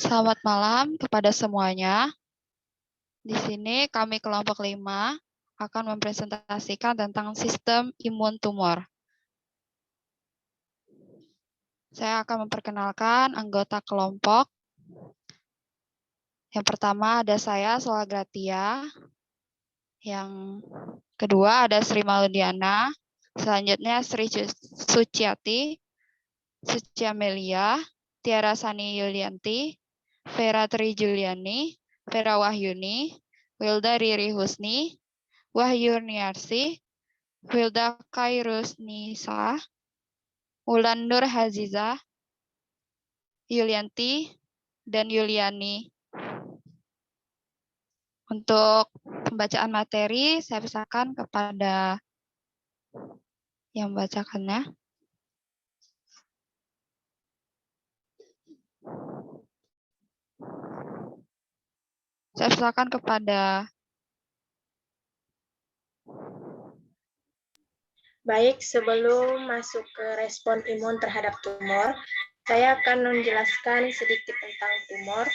Selamat malam kepada semuanya. Di sini kami kelompok 5 akan mempresentasikan tentang sistem imun tumor. Saya akan memperkenalkan anggota kelompok. Yang pertama ada saya, Sola Gratia. Yang kedua ada Sri Maludiana. Selanjutnya Sri Suciati, Suci Amelia, Tiara Sani Yulianti, Vera Tri Juliani, Vera Wahyuni, Wilda Riri Husni, Wahyu Niarsi, Wilda Kairusnisa, Ulan Nur Haziza, Yulianti, dan Yuliani. Untuk pembacaan materi, saya persilakan kepada yang membacakannya. Saya persilakan kepada Baik, sebelum masuk ke respon imun terhadap tumor, saya akan menjelaskan sedikit tentang tumor.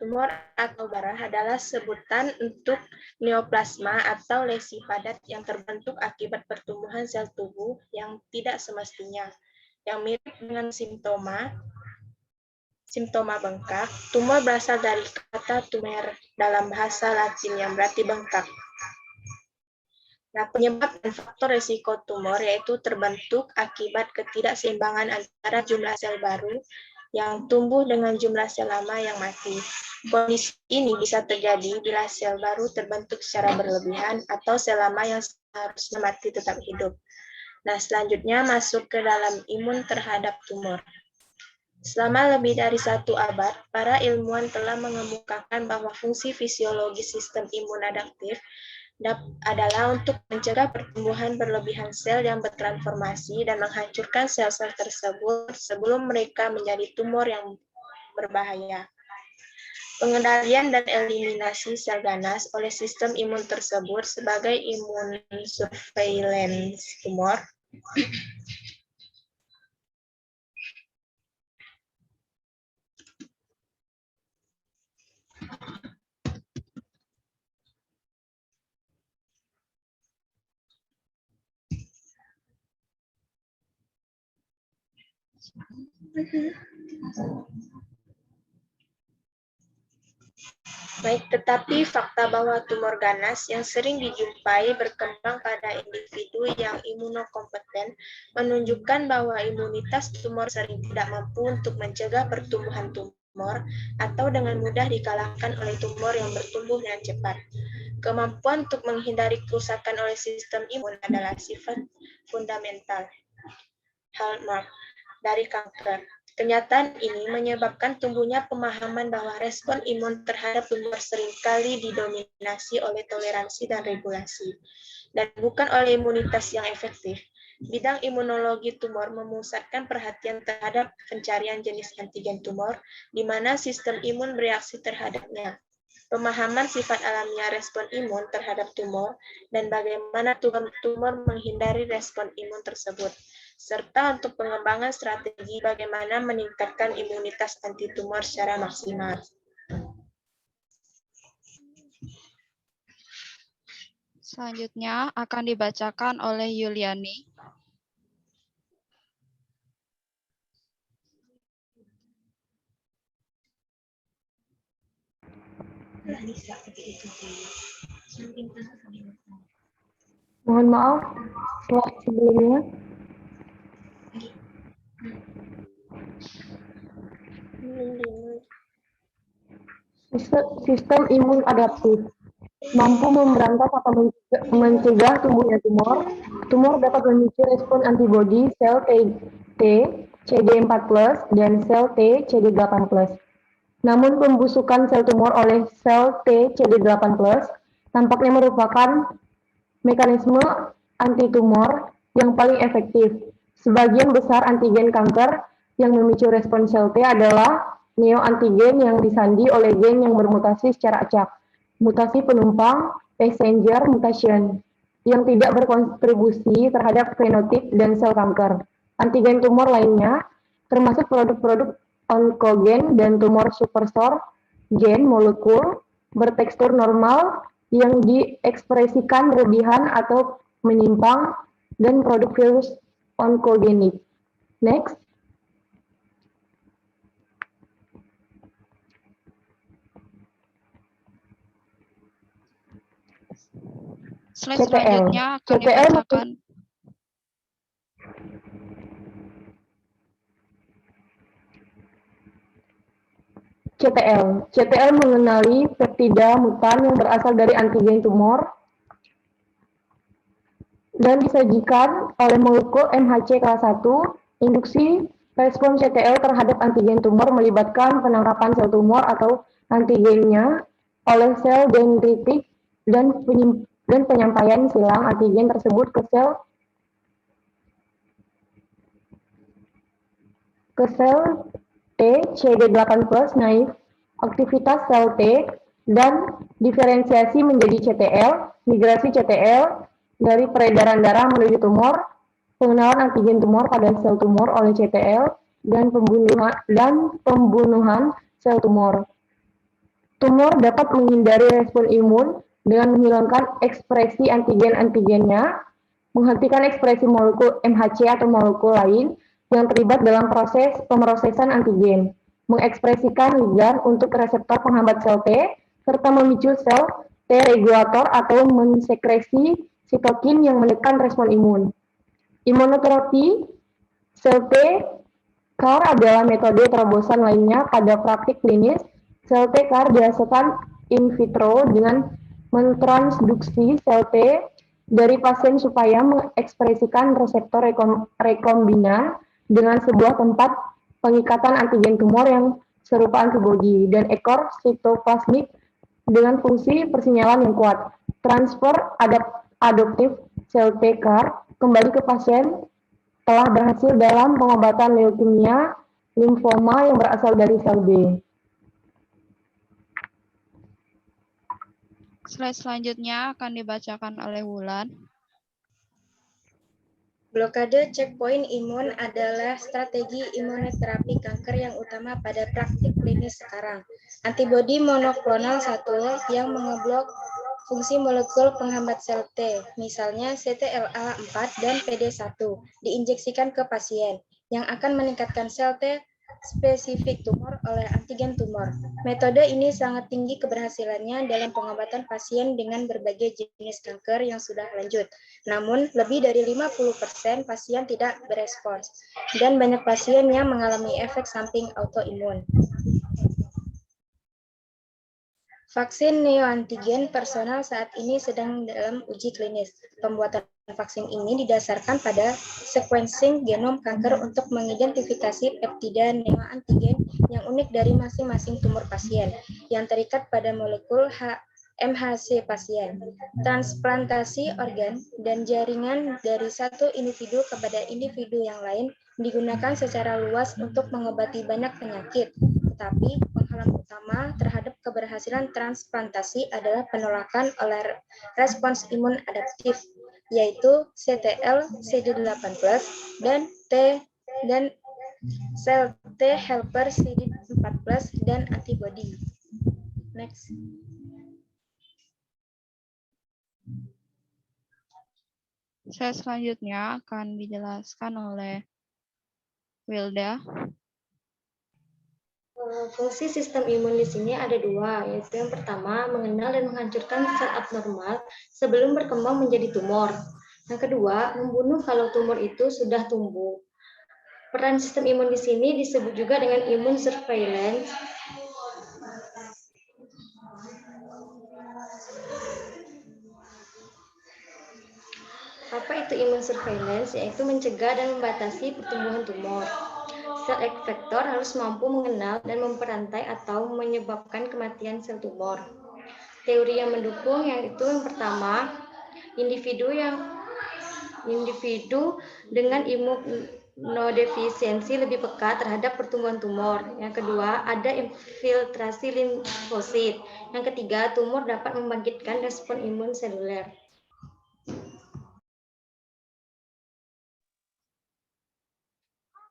Tumor atau darah adalah sebutan untuk neoplasma atau lesi padat yang terbentuk akibat pertumbuhan sel tubuh yang tidak semestinya, yang mirip dengan simptoma bengkak. Tumor berasal dari kata tumer dalam bahasa Latin yang berarti bengkak. Nah, penyebab dan faktor risiko tumor yaitu terbentuk akibat ketidakseimbangan antara jumlah sel baru yang tumbuh dengan jumlah sel lama yang mati. Kondisi ini bisa terjadi bila sel baru terbentuk secara berlebihan atau sel lama yang seharusnya mati tetap hidup. Nah, selanjutnya masuk ke dalam imun terhadap tumor. Selama lebih dari 1 abad, para ilmuwan telah mengemukakan bahwa fungsi fisiologis sistem imun adaptif adalah untuk mencegah pertumbuhan berlebihan sel yang bertransformasi dan menghancurkan sel-sel tersebut sebelum mereka menjadi tumor yang berbahaya. Pengendalian dan eliminasi sel ganas oleh sistem imun tersebut sebagai imun surveillance tumor Baik, tetapi fakta bahwa tumor ganas yang sering dijumpai berkembang pada individu yang imunokompeten menunjukkan bahwa imunitas tumor sering tidak mampu untuk mencegah pertumbuhan tumor atau dengan mudah dikalahkan oleh tumor yang bertumbuh dengan cepat. Kemampuan untuk menghindari kerusakan oleh sistem imun adalah sifat fundamental hallmark dari kanker. Kenyataan ini menyebabkan tumbuhnya pemahaman bahwa respon imun terhadap tumor seringkali didominasi oleh toleransi dan regulasi, dan bukan oleh imunitas yang efektif. Bidang imunologi tumor memusatkan perhatian terhadap pencarian jenis antigen tumor, di mana sistem imun bereaksi terhadapnya. Pemahaman sifat alamiah respon imun terhadap tumor, dan bagaimana tumor menghindari respon imun tersebut, serta untuk pengembangan strategi bagaimana meningkatkan imunitas antitumor secara maksimal. selanjutnya akan dibacakan oleh Yuliani. Mohon maaf, slide sebelumnya. Sistem imun adaptif mampu memberantas atau mencegah tumbuhnya tumor. Tumor dapat memicu respon antibodi sel T CD4+, dan sel T CD8+. Namun pembusukan sel tumor oleh sel T CD8+ tampaknya merupakan mekanisme antitumor yang paling efektif. Sebagian besar antigen kanker yang memicu respon sel T adalah neoantigen yang disandi oleh gen yang bermutasi secara acak, mutasi penumpang, passenger mutation, yang tidak berkontribusi terhadap fenotip dan sel kanker. Antigen tumor lainnya, termasuk produk-produk onkogen dan tumor suppressor gen molekul bertekstur normal yang diekspresikan berlebihan atau menyimpang dan produk virus onkogenik. Next. Slide CTL. selanjutnya akan CTL dibacakan. CTL mengenali peptida mutan yang berasal dari antigen tumor dan disajikan oleh molekul MHC kelas 1. Induksi respon CTL terhadap antigen tumor melibatkan penangkapan sel tumor atau antigennya oleh sel dendritik dan penyampaian silang antigen tersebut ke sel T CD8+ naif. Aktivitas sel T dan diferensiasi menjadi CTL, migrasi CTL dari peredaran darah menuju tumor, pengenalan antigen tumor pada sel tumor oleh CTL, dan pembunuhan sel tumor. Tumor dapat menghindari respon imun dengan menghilangkan ekspresi antigen-antigennya, menghentikan ekspresi molekul MHC atau molekul lain yang terlibat dalam proses pemrosesan antigen, mengekspresikan ligan untuk reseptor penghambat sel T, serta memicu sel T regulator atau mensekresi sitokin yang menekan respon imun. Imunoterapi sel T CAR adalah metode terobosan lainnya pada praktik klinis. Sel T CAR dihasilkan in vitro dengan mentransduksi sel T dari pasien supaya mengekspresikan reseptor rekombinan dengan sebuah tempat pengikatan antigen tumor yang serupa antibodi dan ekor sitoplasmik dengan fungsi persinyalan yang kuat. Transfer adoptif sel T CAR kembali ke pasien telah berhasil dalam pengobatan leukemia limfoma yang berasal dari sel B. Slide selanjutnya akan dibacakan oleh Wulan. Blokade checkpoint imun adalah strategi imunoterapi kanker yang utama pada praktik klinis sekarang. Antibodi monoklonal 1 yang mengeblok fungsi molekul penghambat sel T, misalnya CTLA4 dan PD1, diinjeksikan ke pasien, yang akan meningkatkan sel T spesifik tumor oleh antigen tumor. Metode ini sangat tinggi keberhasilannya dalam pengobatan pasien dengan berbagai jenis kanker yang sudah lanjut. Namun, lebih dari 50% pasien tidak berespons, dan banyak pasien yang mengalami efek samping autoimun. Vaksin neoantigen personal saat ini sedang dalam uji klinis. Pembuatan vaksin ini didasarkan pada sequencing genom kanker untuk mengidentifikasi peptida neoantigen yang unik dari masing-masing tumor pasien yang terikat pada molekul MHC pasien. Transplantasi organ dan jaringan dari satu individu kepada individu yang lain digunakan secara luas untuk mengobati banyak penyakit. Tetapi penghalang utama terhadap keberhasilan transplantasi adalah penolakan oleh respons imun adaptif, yaitu CTL, CD8+, dan sel T helper CD4+, dan antibodi. Next. Slide selanjutnya akan dijelaskan oleh Wilda. Fungsi sistem imun di sini ada dua, yaitu yang pertama mengenal dan menghancurkan sel abnormal sebelum berkembang menjadi tumor. Yang kedua, membunuh kalau tumor itu sudah tumbuh. Peran sistem imun di sini disebut juga dengan imun surveillance. Apa itu imun surveillance? Yaitu mencegah dan membatasi pertumbuhan tumor. Sel efektor harus mampu mengenal dan memperantai atau menyebabkan kematian sel tumor. Teori yang mendukung yaitu yang pertama, individu dengan imunodefisiensi lebih peka terhadap pertumbuhan tumor. Yang kedua, ada infiltrasi limfosit. Yang ketiga, tumor dapat membangkitkan respon imun seluler.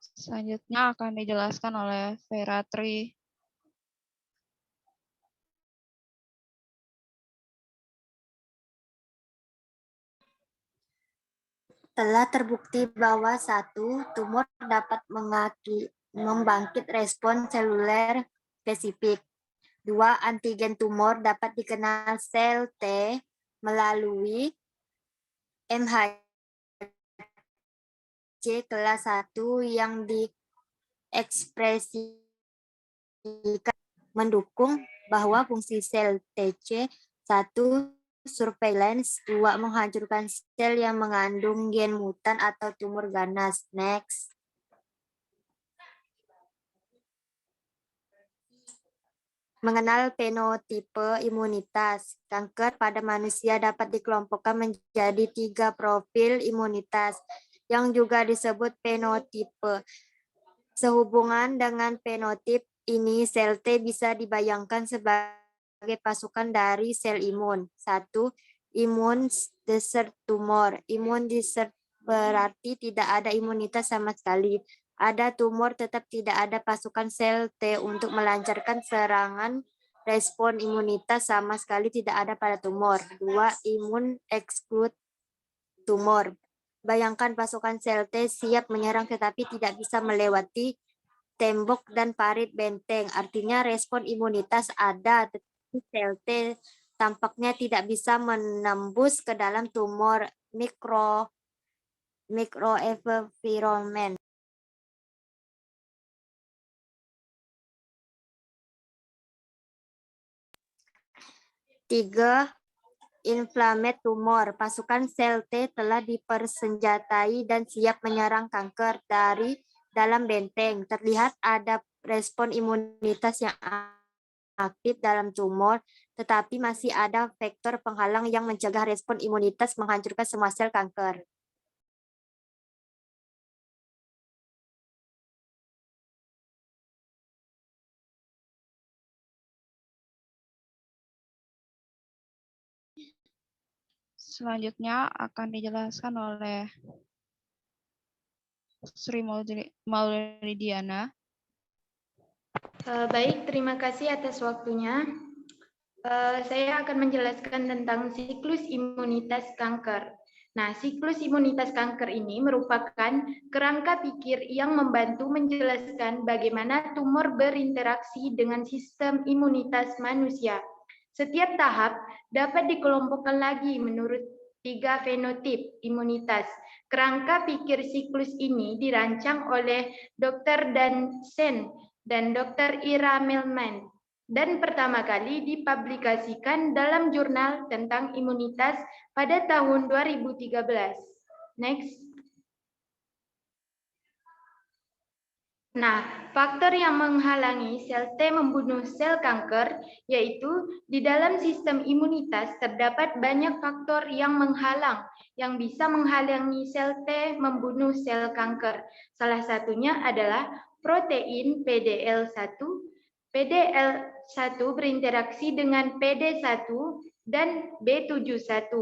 Selanjutnya akan dijelaskan oleh Vera Tri. Telah terbukti bahwa satu, tumor dapat membangkit respon seluler spesifik. Dua, antigen tumor dapat dikenal sel T melalui MHC kelas 1 yang diekspresikan mendukung bahwa fungsi sel TC1 surveillance, 2 menghancurkan sel yang mengandung gen mutan atau tumor ganas. Next. Mengenal fenotipe imunitas. Kanker pada manusia dapat dikelompokkan menjadi 3 profil imunitas yang juga disebut fenotipe. Sehubungan dengan fenotip ini, sel T bisa dibayangkan sebagai pasukan dari sel imun. 1. Imun desert tumor. Imun desert berarti tidak ada imunitas sama sekali. Ada tumor tetap tidak ada pasukan sel T untuk melancarkan serangan. Respon imunitas sama sekali tidak ada pada tumor. 2. Imun exclude tumor. Bayangkan pasukan sel T siap menyerang tetapi tidak bisa melewati tembok dan parit benteng. Artinya respon imunitas ada, tetapi sel T tampaknya tidak bisa menembus ke dalam tumor microenvironment. 3. Inflamed tumor. Pasukan sel T telah dipersenjatai dan siap menyerang kanker dari dalam benteng. Terlihat ada respon imunitas yang aktif dalam tumor, tetapi masih ada faktor penghalang yang mencegah respon imunitas menghancurkan semua sel kanker. Selanjutnya akan dijelaskan oleh Sri Maulidiana. Baik, terima kasih atas waktunya. Saya akan menjelaskan tentang siklus imunitas kanker. Nah, siklus imunitas kanker ini merupakan kerangka pikir yang membantu menjelaskan bagaimana tumor berinteraksi dengan sistem imunitas manusia. Setiap tahap dapat dikelompokkan lagi menurut 3 fenotip imunitas. Kerangka pikir siklus ini dirancang oleh Dr. Dan Sen dan Dr. Ira Millman dan pertama kali dipublikasikan dalam jurnal tentang imunitas pada tahun 2013. Next. Nah, faktor yang menghalangi sel T membunuh sel kanker yaitu di dalam sistem imunitas terdapat banyak faktor yang menghalang, yang bisa menghalangi sel T membunuh sel kanker. Salah satunya adalah protein PDL1. PDL1 berinteraksi dengan PD1 dan B71.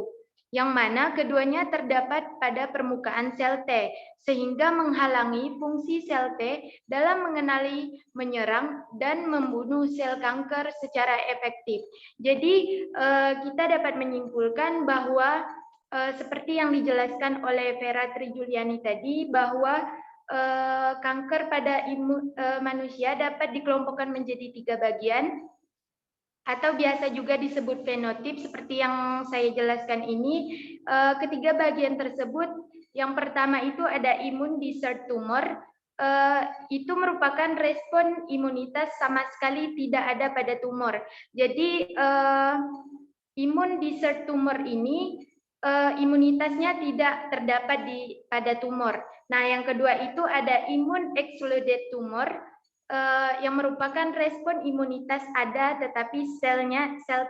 Yang mana keduanya terdapat pada permukaan sel T, sehingga menghalangi fungsi sel T dalam mengenali, menyerang, dan membunuh sel kanker secara efektif. Jadi, kita dapat menyimpulkan bahwa seperti yang dijelaskan oleh Vera Trijuliani tadi, bahwa kanker pada manusia dapat dikelompokkan menjadi 3 bagian, atau biasa juga disebut fenotip seperti yang saya jelaskan ini. Ketiga bagian tersebut, yang pertama itu ada imun desert tumor. Itu merupakan respon imunitas sama sekali tidak ada pada tumor. Jadi imun desert tumor ini imunitasnya tidak terdapat pada tumor. Nah, yang kedua itu ada imun excluded tumor, yang merupakan respon imunitas ada tetapi sel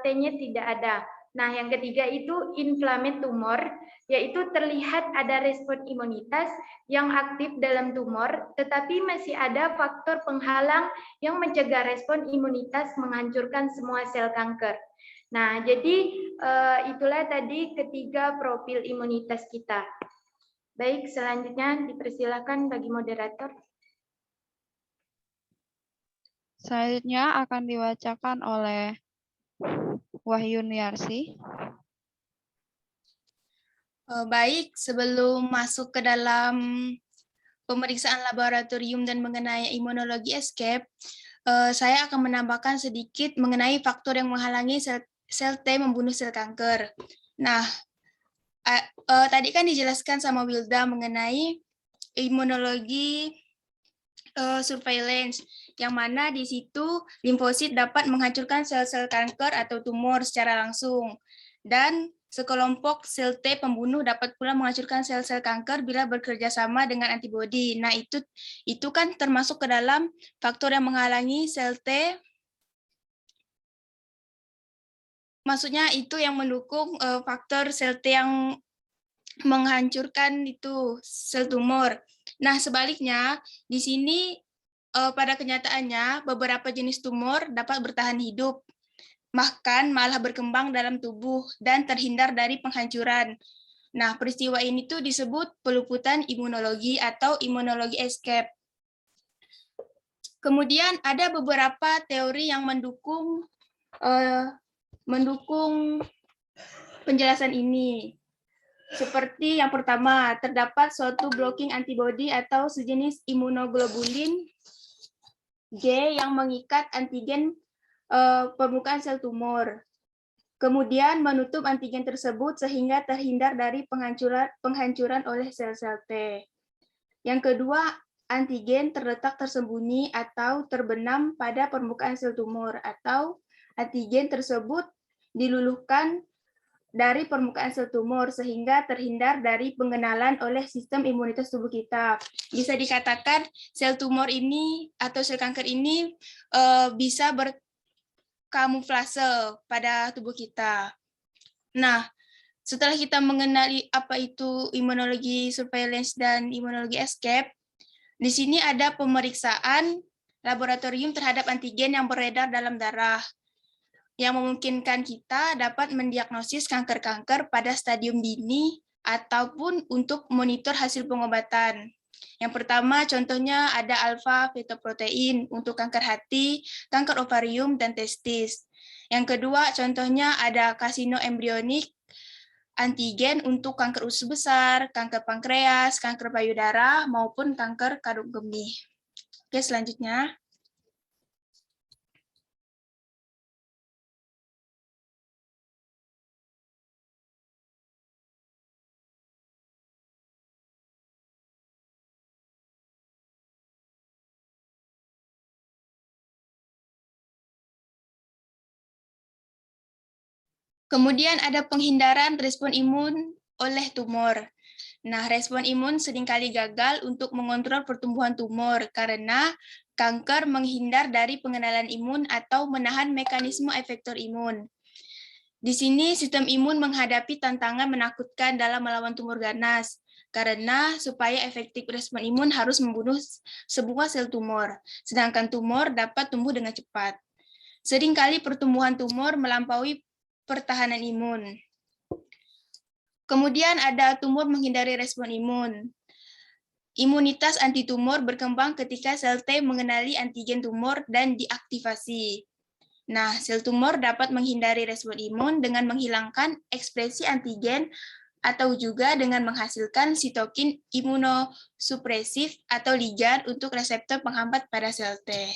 T-nya tidak ada. Nah, yang ketiga itu inflamed tumor, yaitu terlihat ada respon imunitas yang aktif dalam tumor, tetapi masih ada faktor penghalang yang mencegah respon imunitas menghancurkan semua sel kanker. Nah, jadi itulah tadi ketiga profil imunitas kita. Baik, selanjutnya dipersilakan bagi moderator. Selanjutnya akan dibacakan oleh Wahyu Niyarsi. Baik, sebelum masuk ke dalam pemeriksaan laboratorium dan mengenai imunologi escape, saya akan menambahkan sedikit mengenai faktor yang menghalangi sel T membunuh sel kanker. Nah, tadi kan dijelaskan sama Wilda mengenai imunologi surveillance, yang mana di situ limfosit dapat menghancurkan sel-sel kanker atau tumor secara langsung. Dan sekelompok sel T pembunuh dapat pula menghancurkan sel-sel kanker bila bekerja sama dengan antibodi. Nah, itu kan termasuk ke dalam faktor yang menghalangi sel T. Maksudnya itu yang mendukung faktor sel T yang menghancurkan itu sel tumor. Nah, sebaliknya di sini pada kenyataannya beberapa jenis tumor dapat bertahan hidup, bahkan malah berkembang dalam tubuh dan terhindar dari penghancuran. Nah, peristiwa ini tuh disebut peluputan imunologi atau imunologi escape. Kemudian ada beberapa teori yang mendukung penjelasan ini. Seperti yang pertama, terdapat suatu blocking antibody atau sejenis imunoglobulin G yang mengikat antigen permukaan sel tumor. Kemudian menutup antigen tersebut sehingga terhindar dari penghancuran oleh sel-sel T. Yang kedua, antigen terletak tersembunyi atau terbenam pada permukaan sel tumor, atau antigen tersebut diluluhkan dari permukaan sel tumor sehingga terhindar dari pengenalan oleh sistem imunitas tubuh kita. Bisa dikatakan sel tumor ini atau sel kanker ini bisa berkamuflase pada tubuh kita. Nah, setelah kita mengenali apa itu imunologi surveillance dan imunologi escape, di sini ada pemeriksaan laboratorium terhadap antigen yang beredar dalam darah, yang memungkinkan kita dapat mendiagnosis kanker-kanker pada stadium dini ataupun untuk monitor hasil pengobatan. Yang pertama contohnya ada alfa-fetoprotein untuk kanker hati, kanker ovarium, dan testis. Yang kedua contohnya ada kasinoembrionik antigen untuk kanker usus besar, kanker pankreas, kanker payudara, maupun kanker kandung kemih. Oke, selanjutnya. Kemudian ada penghindaran respon imun oleh tumor. Nah, respon imun seringkali gagal untuk mengontrol pertumbuhan tumor karena kanker menghindar dari pengenalan imun atau menahan mekanisme efektor imun. Di sini sistem imun menghadapi tantangan menakutkan dalam melawan tumor ganas karena supaya efektif respon imun harus membunuh sebuah sel tumor, sedangkan tumor dapat tumbuh dengan cepat. Seringkali pertumbuhan tumor melampaui pertahanan imun. Kemudian ada tumor menghindari respon imun. Imunitas antitumor berkembang ketika sel T mengenali antigen tumor dan diaktifasi. Nah, sel tumor dapat menghindari respon imun dengan menghilangkan ekspresi antigen atau juga dengan menghasilkan sitokin imunosupresif atau ligand untuk reseptor penghambat pada sel T.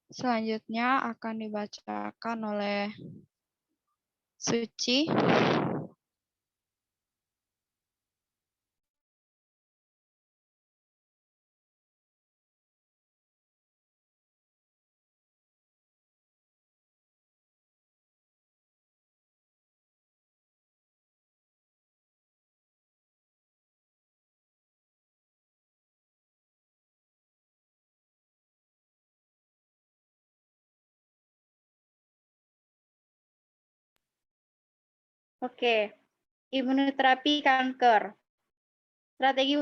Selanjutnya akan dibacakan oleh Suci. Oke, imunoterapi kanker. Strategi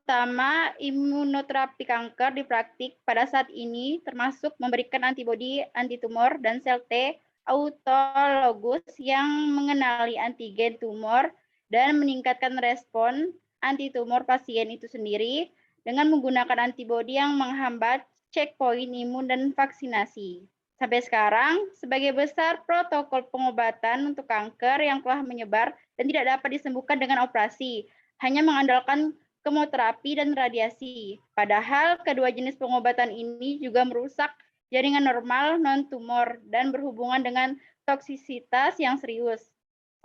utama imunoterapi kanker di praktik pada saat ini termasuk memberikan antibodi antitumor dan sel T autologus yang mengenali antigen tumor dan meningkatkan respon antitumor pasien itu sendiri dengan menggunakan antibodi yang menghambat checkpoint imun dan vaksinasi. Sampai sekarang, sebagai besar protokol pengobatan untuk kanker yang telah menyebar dan tidak dapat disembuhkan dengan operasi, hanya mengandalkan kemoterapi dan radiasi. Padahal kedua jenis pengobatan ini juga merusak jaringan normal non-tumor dan berhubungan dengan toksisitas yang serius.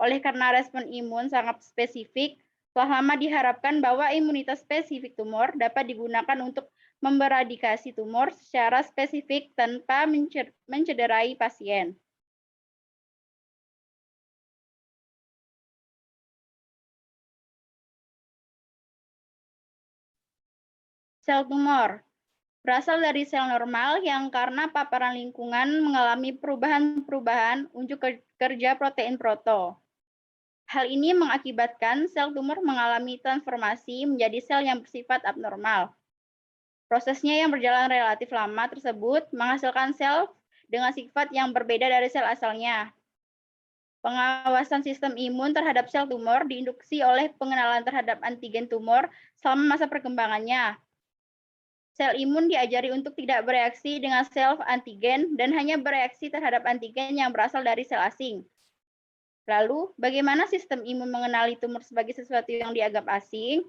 Oleh karena respon imun sangat spesifik, telah lama diharapkan bahwa imunitas spesifik tumor dapat digunakan untuk memberadikasi tumor secara spesifik tanpa mencederai pasien. Sel tumor berasal dari sel normal yang karena paparan lingkungan mengalami perubahan-perubahan unjuk kerja protein proto. Hal ini mengakibatkan sel tumor mengalami transformasi menjadi sel yang bersifat abnormal. Prosesnya yang berjalan relatif lama tersebut menghasilkan sel dengan sifat yang berbeda dari sel asalnya. Pengawasan sistem imun terhadap sel tumor diinduksi oleh pengenalan terhadap antigen tumor selama masa perkembangannya. Sel imun diajari untuk tidak bereaksi dengan self antigen dan hanya bereaksi terhadap antigen yang berasal dari sel asing. Lalu, bagaimana sistem imun mengenali tumor sebagai sesuatu yang dianggap asing?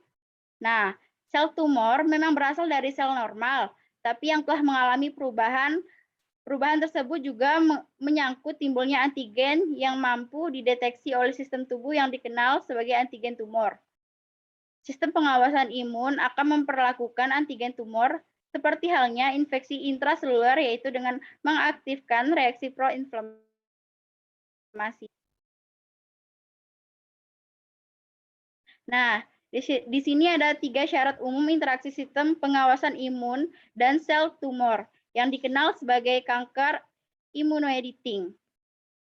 Nah, sel tumor memang berasal dari sel normal, tapi yang telah mengalami perubahan tersebut juga menyangkut timbulnya antigen yang mampu dideteksi oleh sistem tubuh yang dikenal sebagai antigen tumor. Sistem pengawasan imun akan memperlakukan antigen tumor seperti halnya infeksi intraseluler, yaitu dengan mengaktifkan reaksi pro-inflamasi. Nah, di sini ada 3 syarat umum interaksi sistem pengawasan imun dan sel tumor yang dikenal sebagai kanker immunoediting.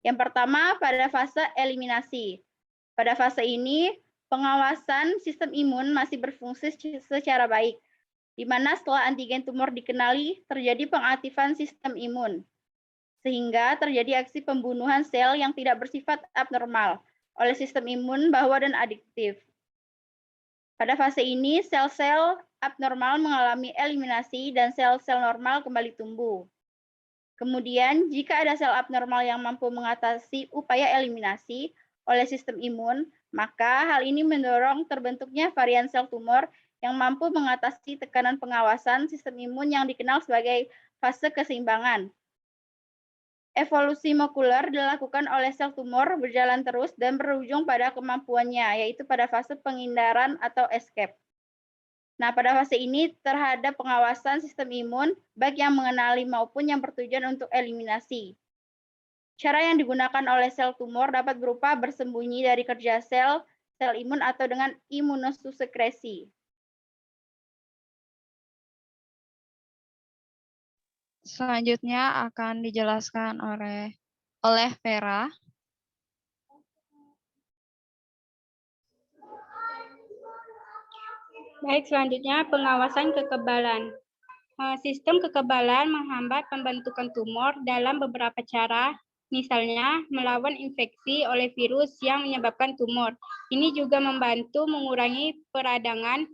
Yang pertama, pada fase eliminasi. Pada fase ini, pengawasan sistem imun masih berfungsi secara baik, di mana setelah antigen tumor dikenali, terjadi pengaktifan sistem imun, sehingga terjadi aksi pembunuhan sel yang tidak bersifat abnormal oleh sistem imun bawah dan adiktif. Pada fase ini, sel-sel abnormal mengalami eliminasi dan sel-sel normal kembali tumbuh. Kemudian, jika ada sel abnormal yang mampu mengatasi upaya eliminasi oleh sistem imun, maka hal ini mendorong terbentuknya varian sel tumor yang mampu mengatasi tekanan pengawasan sistem imun yang dikenal sebagai fase keseimbangan. Evolusi molekuler dilakukan oleh sel tumor berjalan terus dan berujung pada kemampuannya, yaitu pada fase penghindaran atau escape. Nah, pada fase ini terhadap pengawasan sistem imun, baik yang mengenali maupun yang bertujuan untuk eliminasi. Cara yang digunakan oleh sel tumor dapat berupa bersembunyi dari kerja sel imun atau dengan imunosupresi. Selanjutnya akan dijelaskan oleh Vera. Baik, selanjutnya pengawasan kekebalan. Sistem kekebalan menghambat pembentukan tumor dalam beberapa cara, misalnya melawan infeksi oleh virus yang menyebabkan tumor. Ini juga membantu mengurangi peradangan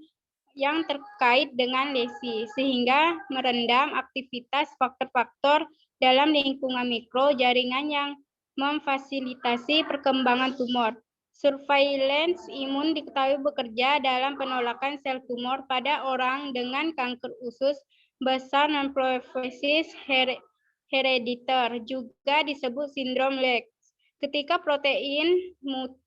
yang terkait dengan lesi, sehingga merendam aktivitas faktor-faktor dalam lingkungan mikro jaringan yang memfasilitasi perkembangan tumor. Surveillance imun diketahui bekerja dalam penolakan sel tumor pada orang dengan kanker usus besar non-proliferasi herediter, juga disebut sindrom Lex. Ketika protein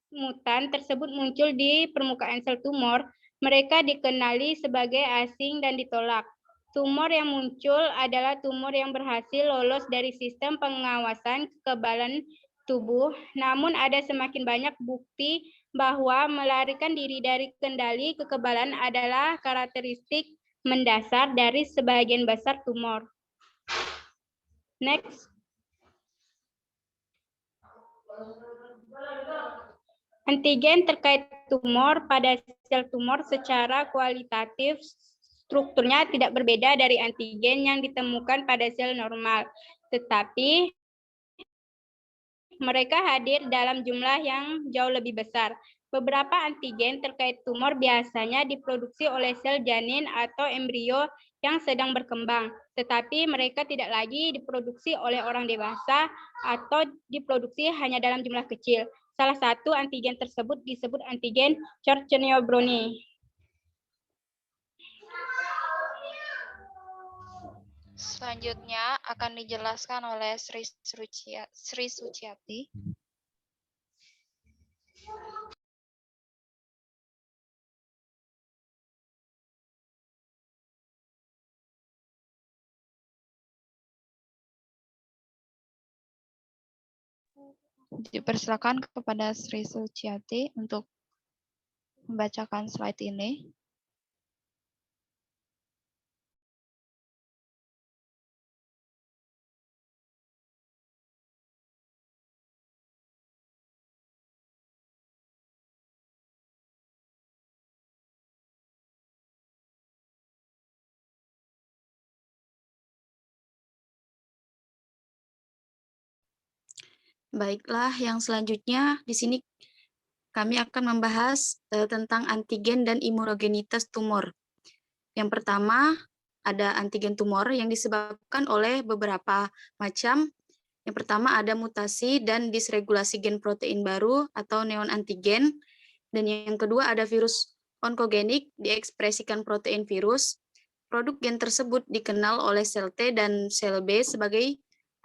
mutan tersebut muncul di permukaan sel tumor, mereka dikenali sebagai asing dan ditolak. Tumor yang muncul adalah tumor yang berhasil lolos dari sistem pengawasan kekebalan tubuh, namun ada semakin banyak bukti bahwa melarikan diri dari kendali kekebalan adalah karakteristik mendasar dari sebagian besar tumor. Next. Antigen terkait tumor pada sel tumor secara kualitatif strukturnya tidak berbeda dari antigen yang ditemukan pada sel normal, tetapi mereka hadir dalam jumlah yang jauh lebih besar. Beberapa antigen terkait tumor biasanya diproduksi oleh sel janin atau embrio yang sedang berkembang, tetapi mereka tidak lagi diproduksi oleh orang dewasa atau diproduksi hanya dalam jumlah kecil. Salah satu antigen tersebut disebut antigen Church-Niobroni. Selanjutnya akan dijelaskan oleh Sri Suciati. Dipersilakan kepada Sri Suciati untuk membacakan slide ini. Baiklah, yang selanjutnya di sini kami akan membahas tentang antigen dan imunogenitas tumor. Yang pertama, ada antigen tumor yang disebabkan oleh beberapa macam. Yang pertama ada mutasi dan disregulasi gen protein baru atau neonantigen. Dan yang kedua ada virus onkogenik, diekspresikan protein virus. Produk gen tersebut dikenal oleh sel T dan sel B sebagai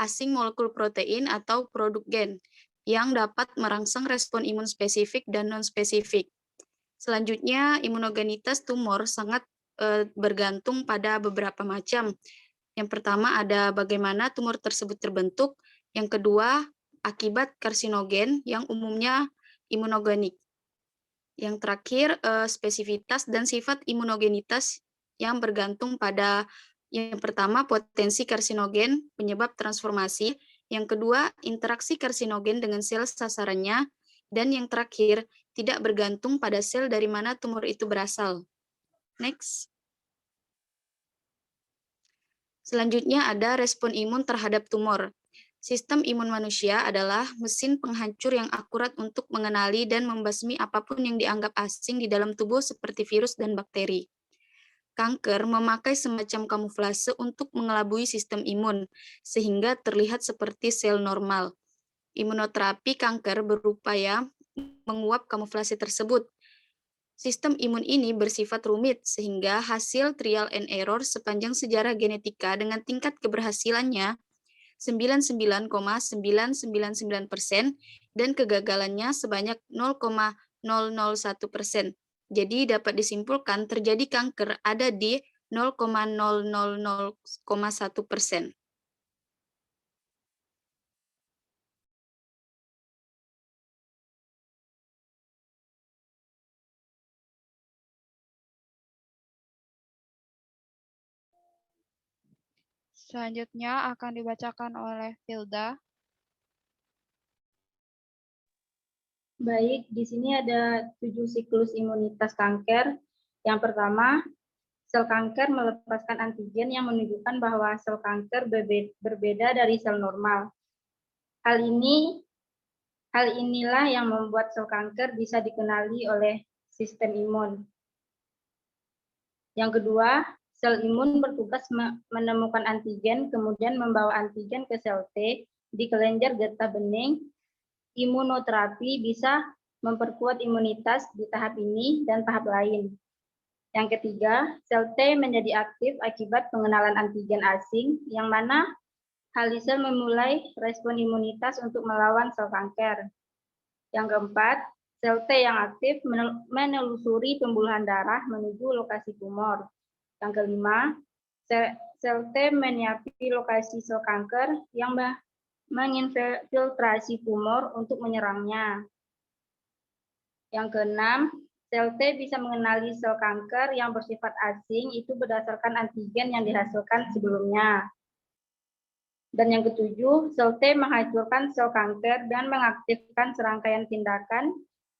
asing molekul protein atau produk gen yang dapat merangsang respon imun spesifik dan non-spesifik. Selanjutnya, imunogenitas tumor sangat bergantung pada beberapa macam. Yang pertama ada bagaimana tumor tersebut terbentuk. Yang kedua, akibat karsinogen yang umumnya imunogenik. Yang terakhir, spesifitas dan sifat imunogenitas yang bergantung pada yang pertama, potensi karsinogen, penyebab transformasi. Yang kedua, interaksi karsinogen dengan sel sasarannya. Dan yang terakhir, tidak bergantung pada sel dari mana tumor itu berasal. Next. Selanjutnya ada respon imun terhadap tumor. Sistem imun manusia adalah mesin penghancur yang akurat untuk mengenali dan membasmi apapun yang dianggap asing di dalam tubuh seperti virus dan bakteri. Kanker memakai semacam kamuflase untuk mengelabui sistem imun, sehingga terlihat seperti sel normal. Imunoterapi kanker berupaya menguap kamuflase tersebut. Sistem imun ini bersifat rumit, sehingga hasil trial and error sepanjang sejarah genetika dengan tingkat keberhasilannya 99,999% dan kegagalannya sebanyak 0,001%. Jadi dapat disimpulkan terjadi kanker ada di 0,000,1%. Selanjutnya akan dibacakan oleh Hilda. Baik, di sini ada 7 siklus imunitas kanker. Yang pertama, sel kanker melepaskan antigen yang menunjukkan bahwa sel kanker berbeda dari sel normal. Hal inilah yang membuat sel kanker bisa dikenali oleh sistem imun. Yang kedua, sel imun bertugas menemukan antigen, kemudian membawa antigen ke sel T di kelenjar getah bening. Imunoterapi bisa memperkuat imunitas di tahap ini dan tahap lain. Yang ketiga, sel T menjadi aktif akibat pengenalan antigen asing, yang mana hal sel memulai respon imunitas untuk melawan sel kanker. Yang keempat, sel T yang aktif menelusuri pembuluhan darah menuju lokasi tumor. Yang kelima, sel T menyiapi lokasi sel kanker yang menginfiltrasi tumor untuk menyerangnya. Yang keenam, sel T bisa mengenali sel kanker yang bersifat asing itu berdasarkan antigen yang dihasilkan sebelumnya. Dan yang ketujuh, sel T menghancurkan sel kanker dan mengaktifkan serangkaian tindakan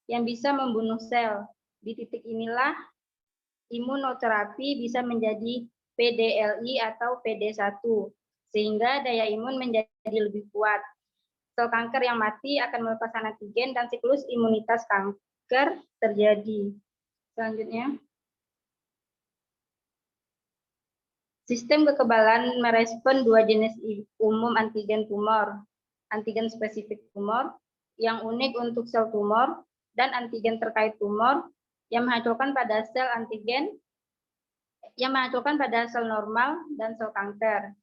yang bisa membunuh sel. Di titik inilah imunoterapi bisa menjadi PDLI atau PD1, sehingga daya imun menjadi lebih kuat. Sel kanker yang mati akan melepaskan antigen dan siklus imunitas kanker terjadi. Selanjutnya, sistem kekebalan merespon dua jenis umum antigen tumor, antigen spesifik tumor yang unik untuk sel tumor dan antigen terkait tumor yang menghancurkan pada sel antigen yang menghancurkan pada sel normal dan sel kanker.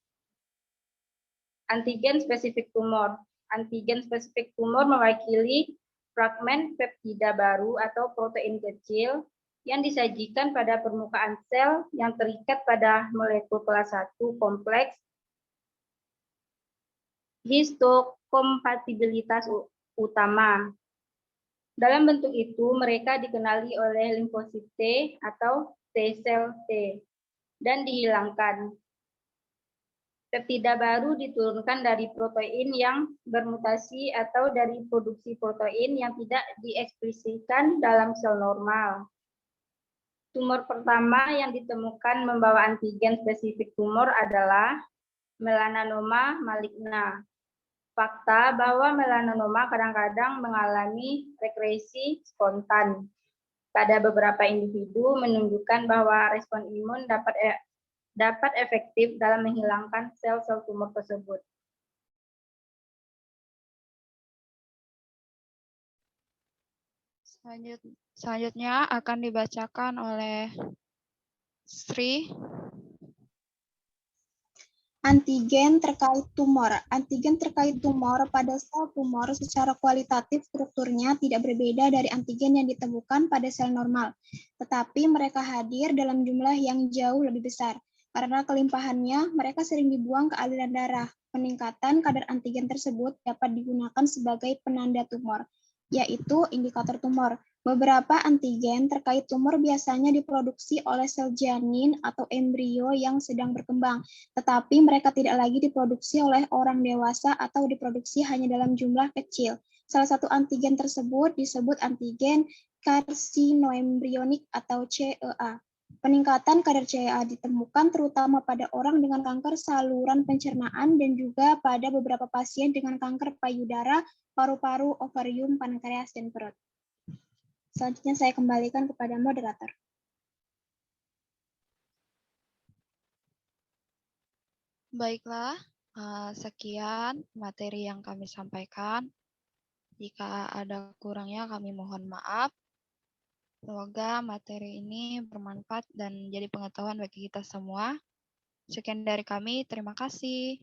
Antigen spesifik tumor. Antigen spesifik tumor mewakili fragmen peptida baru atau protein kecil yang disajikan pada permukaan sel yang terikat pada molekul kelas 1 kompleks histokompatibilitas utama. Dalam bentuk itu, mereka dikenali oleh limfosit T atau T-sel T dan dihilangkan. Peptida baru diturunkan dari protein yang bermutasi atau dari produksi protein yang tidak dieksplisitkan dalam sel normal. Tumor pertama yang ditemukan membawa antigen spesifik tumor adalah melanoma maligna. Fakta bahwa melanoma kadang-kadang mengalami regresi spontan pada beberapa individu menunjukkan bahwa respon imun dapat efektif dalam menghilangkan sel-sel tumor tersebut. Selanjutnya akan dibacakan oleh Sri. Antigen terkait tumor. Antigen terkait tumor pada sel tumor secara kualitatif strukturnya tidak berbeda dari antigen yang ditemukan pada sel normal, tetapi mereka hadir dalam jumlah yang jauh lebih besar. Karena kelimpahannya, mereka sering dibuang ke aliran darah. Peningkatan kadar antigen tersebut dapat digunakan sebagai penanda tumor, yaitu indikator tumor. Beberapa antigen terkait tumor biasanya diproduksi oleh sel janin atau embrio yang sedang berkembang, tetapi mereka tidak lagi diproduksi oleh orang dewasa atau diproduksi hanya dalam jumlah kecil. Salah satu antigen tersebut disebut antigen karsinoembrionik atau CEA. Peningkatan kadar CEA ditemukan terutama pada orang dengan kanker saluran pencernaan dan juga pada beberapa pasien dengan kanker payudara, paru-paru, ovarium, pankreas, dan perut. Selanjutnya saya kembalikan kepada moderator. Baiklah, sekian materi yang kami sampaikan. Jika ada kurangnya kami mohon maaf. Semoga materi ini bermanfaat dan jadi pengetahuan bagi kita semua. Sekian dari kami, terima kasih.